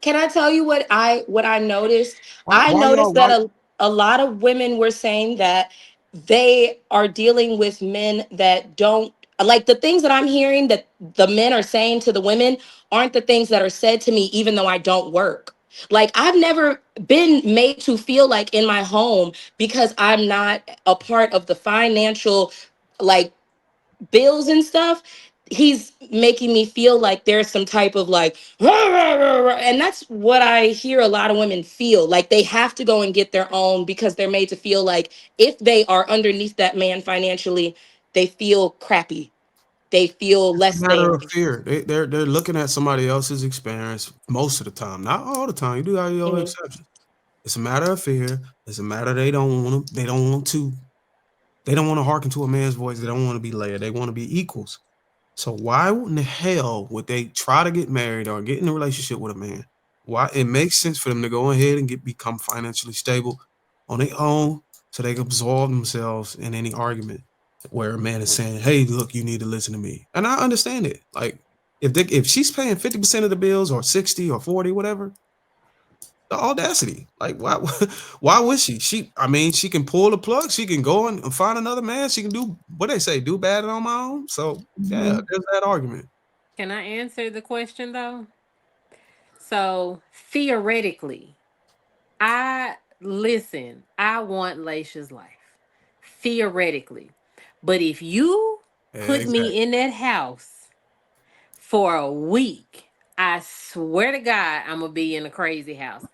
Can I tell you what I noticed? I Why noticed y'all that like? a lot of women were saying that they are dealing with men that don't like the things that I'm hearing that the men are saying to the women aren't the things that are said to me, even though I don't work. Like I've never been made to feel like in my home because I'm not a part of the financial like bills and stuff. He's making me feel like there's some type of like "Rah, rah, rah, rah," and that's what I hear a lot of women feel like they have to go and get their own because they're made to feel like if they are underneath that man financially, they feel crappy, they feel It's a less matter than. of fear. They're looking at somebody else's experience most of the time, not all the time. You do have your Mhm. exceptions. It's a matter of fear. It's a matter they don't want to. They don't want to. They don't want to hearken to a man's voice. They don't want to be led. They want to be equals. So why in the hell would they try to get married or get in a relationship with a man? Why it makes sense for them to go ahead and become financially stable on their own so they can absorb themselves in any argument where a man is saying, "Hey, look, you need to listen to me." And I understand it. Like if she's paying 50% of the bills or 60 or 40, whatever, the audacity. Like why why would she? I mean, she can pull the plug, she can go and find another man, she can do what they say, do bad on my own. So yeah, Mhm. there's that argument. Can I answer the question though? So theoretically, I listen, I want Laisha's life. Theoretically. But if you Yeah, put exactly. me in that house for a week, I swear to God, I'm gonna be in a crazy house.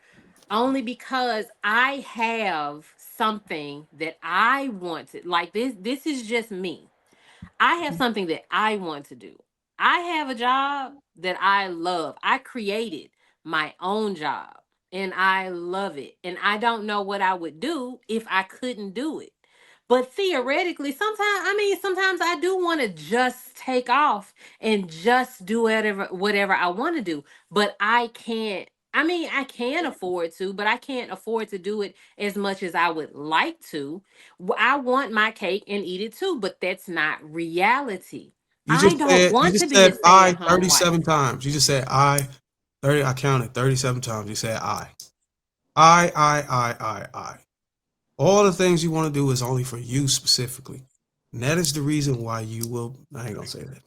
Only because I have something that I want to like this is just me. I have something that I want to do. I have a job that I love. I created my own job and I love it. And I don't know what I would do if I couldn't do it. But theoretically, sometimes I do want to just take off and just do whatever I want to do. But I can't. I can afford to, but I can't afford to do it as much as I would like to. I want my cake and eat it too, but that's not reality. I don't You want to just be a said stay I at home 37 wife. times. You just said I 30. I counted 37 times. You said I. I. All the things you want to do is only for you specifically. And that is the reason why you will. I ain't gonna say that.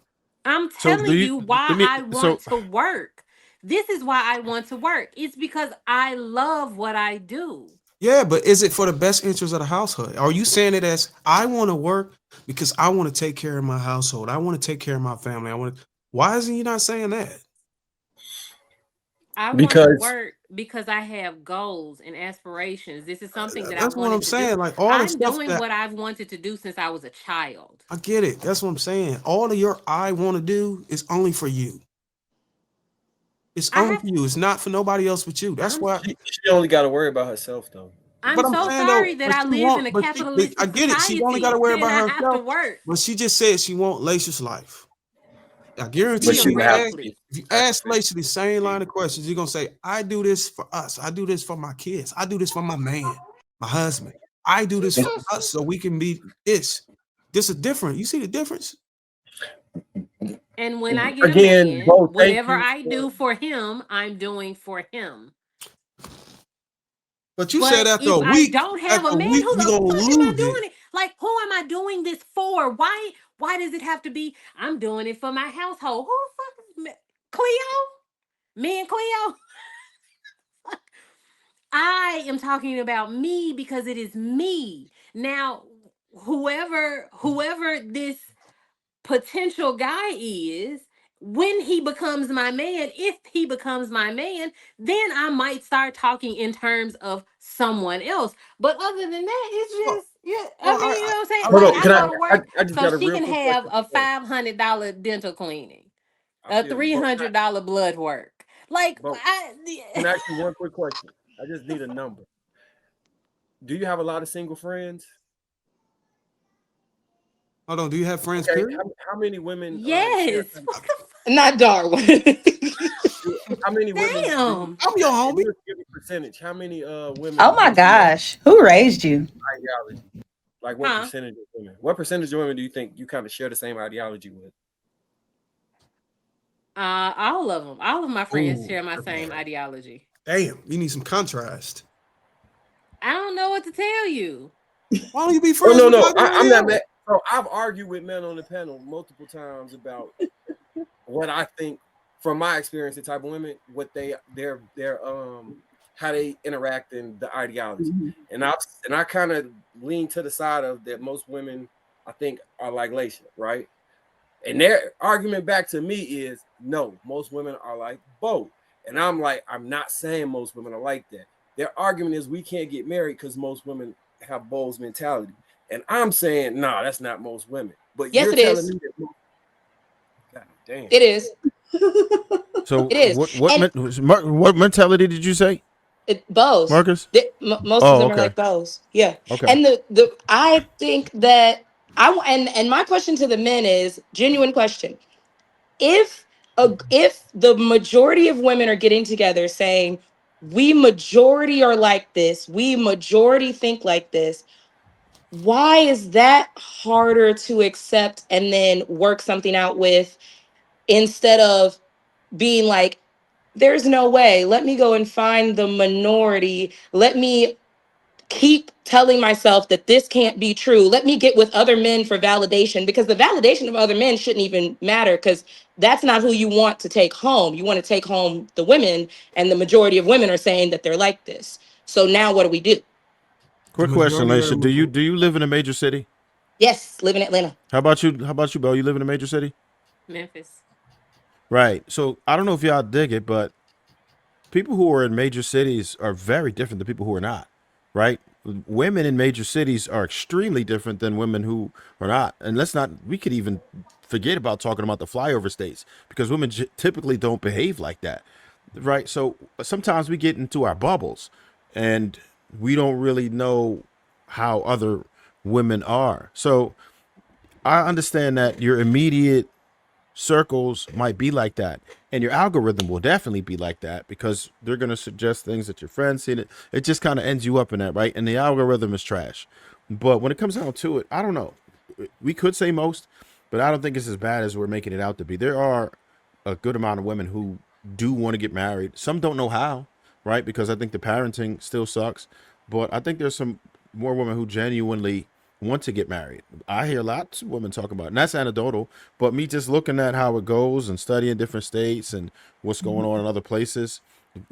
I'm So do telling you you let why me I so want to work. This is why I want to work. It's because I love what I do. Yeah, but is it for the best interest of the household? Are you saying it as I want to work because I want to take care of my household? I want to take care of my family. I want to. Why isn't you not saying that? I want to because work because I have goals and aspirations. This is something that I That's what I'm wanted to do. saying. Like all the I'm stuff doing that what I've wanted to do since I was a child. I get it. That's what I'm saying. All of your I want to do is only for you. It's I only have for you. It's not for nobody else but you. That's I'm why. she only got to worry about herself though. I'm But I'm so saying though, sorry that but I she live in won't. a I capitalistic get it. She only got to society worry and about I have to herself. work. But she just said she won't Lacia's life. I guarantee But you, she would have to Theoretically. be if you ask sacrificial. Lacia the same line of questions, you're gonna say, "I do this for us. I do this for my kids. I do this for my man, my husband. I do this for us so we can be this. This is different. You see the difference? And when I get a Again, man, Bo, thank whatever you I for do for him, I'm doing for him. But you said But after if a I week, don't have a man, who you're the gonna fuck am I lose it. doing it? Like, who am I doing this for? Why does it have to be I'm doing it for my household? Who the fuck is Cleo? Me and Cleo? I am talking about me because it is me. Now, whoever this potential guy is, when he becomes my man, if he becomes my man, then I might start talking in terms of someone else. But other than that, it's Well, just yeah. well, You know what I'm saying? Hold Like on. I Can go to I work I just so got a she real can quick have question a for Bo. $500 dental cleaning, I a feel you. three Bo, hundred dollar blood work. Like Bo, I, can I ask you one quick question? I just need a number. Do you have a lot of single friends? hold on. Do you have friends? Okay. Period. How many women share yes. What pennies? the Not Darwin. How many women do you, damn? I'm your if homie. you were to give a percentage, how many Oh women my would you gosh. Who raised you? ideology? Like what Huh? percentage of women? What percentage of women do you think you kind of share the same ideology with? All of them. All of my friends Ooh, share my same ideology. damn, you need some contrast. I don't know what to tell you. Why don't you be Oh friends no, with no, I'm not everybody mad. else? So I've argued with men on the panel multiple times about what I think, from my experience, the type of women, what their how they interact in the ideology, Mhm. and I kind of lean to the side of that most women I think are like Laisha, right? And their argument back to me is no, most women are like both. And I'm like, I'm not saying most women are like that. Their argument is we can't get married because most women have Bowles mentality. And I'm saying, no, that's not most women. But Yes, you're it telling is. me that God damn. It is. So It is. And what mentality did you say, bows. Marcus? Most of Oh, them are okay, like bows. Yeah. okay. And the I think that and my question to the men is genuine question. If if the majority of women are getting together saying we majority are like this, we majority think like this, why is that harder to accept and then work something out with instead of being like, there's no way, let me go and find the minority, let me keep telling myself that this can't be true, let me get with other men for validation, because the validation of other men shouldn't even matter, because that's not who you want to take home. You want to take home the women, and the majority of women are saying that they're like this. So now what do we do? The Quick question, majority of Laisha. them, Do you live in a major city? Yes, live in Atlanta. How about you? How about you, Bo? You live in a major city? Memphis. Right. So I don't know if y'all dig it, but people who are in major cities are very different than people who are not, right? Women in major cities are extremely different than women who are not. And let's not, we could even forget about talking about the flyover states because women typically don't behave like that, right? So sometimes we get into our bubbles and we don't really know how other women are. So I understand that your immediate circles might be like that, and your algorithm will definitely be like that because they're going to suggest things that your friends see. It just kind of ends you up in that, right? And the algorithm is trash. But when it comes down to it, I don't know. We could say most, but I don't think it's as bad as we're making it out to be. There are a good amount of women who do want to get married. Some don't know how, right? Because I think the parenting still sucks. But I think there's some more women who genuinely want to get married. I hear lots of women talk about it, and that's anecdotal. But me just looking at how it goes and studying different states and what's going on in other places,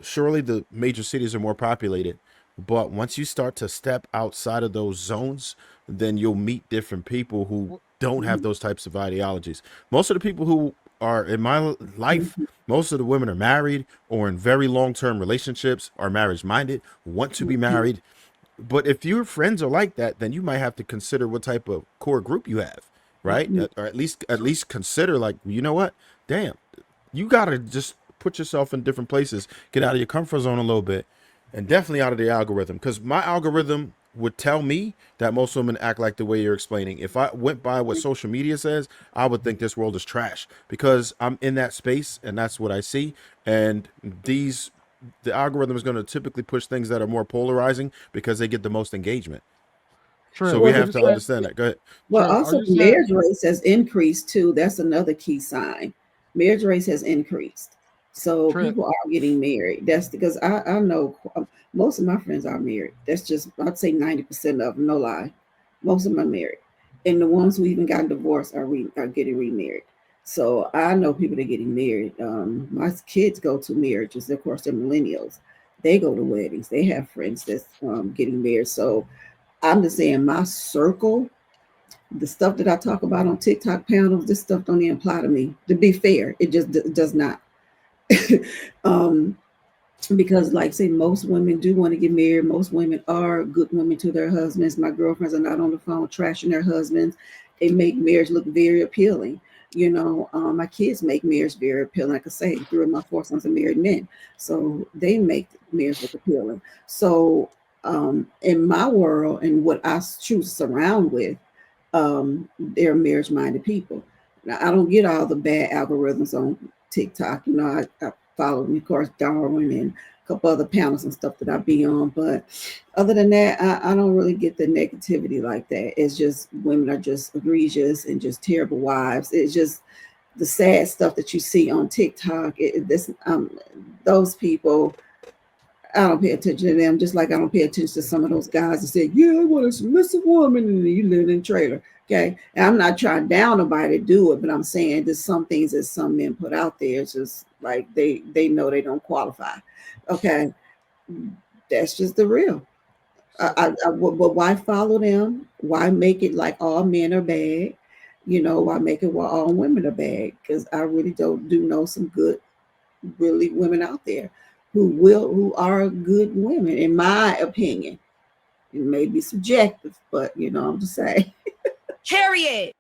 surely the major cities are more populated. But once you start to step outside of those zones, then you'll meet different people who don't have those types of ideologies. Most of the people who are in my life, most of the women are married or in very long-term relationships, are marriage minded, want to be married. But if your friends are like that, then you might have to consider what type of core group you have, right? Or at least consider, like, you know what? Damn, you gotta just put yourself in different places, get out of your comfort zone a little bit, and definitely out of the algorithm. Because my algorithm would tell me that most women act like the way you're explaining. If I went by what social media says, I would think this world is trash because I'm in that space and that's what I see. And the algorithm is going to typically push things that are more polarizing because they get the most engagement. So Well, we I have the, to just said, understand that. Go ahead. well, I also just the said, marriage rates has increased too. That's another key sign. Marriage rates has increased, so Trent, people are getting married. That's because I know most of my friends are married. That's just, I'd say 90% of them, no lie. Most of them are married, and the ones who even got divorced are getting remarried. So I know people that are getting married. My kids go to marriages. Of course, they're millennials. They go to weddings. They have friends that's getting married. So I'm just saying my circle, the stuff that I talk about on TikTok panels, this stuff don't even apply to me. To be fair, it just does not. um, because, like, say, most women do want to get married. Most women are good women to their husbands. My girlfriends are not on the phone trashing their husbands. They make marriage look very appealing. My kids make marriage very appealing. Like I say, 3 of my 4 sons are married men, so they make marriage look appealing. So, in my world and what I choose to surround with, they're marriage-minded people. Now, I don't get all the bad algorithms on TikTok. I follow, of course, Darwin and a couple other panels and stuff that I be on. But other than that, I don't really get the negativity like that. It's just women are just egregious and just terrible wives. It's just the sad stuff that you see on TikTok. Those people, I don't pay attention to them, just like I don't pay attention to some of those guys that say, "Yeah, I want a submissive woman," and you live in a trailer. Okay, and I'm not trying down nobody to do it, but I'm saying there's some things that some men put out there. It's just like they know they don't qualify. Okay, that's just the real. But why follow them? Why make it like all men are bad? Why make it well all women are bad? Because I really do know some good, really women out there who are good women, in my opinion. It may be subjective, but I'm just saying. Period.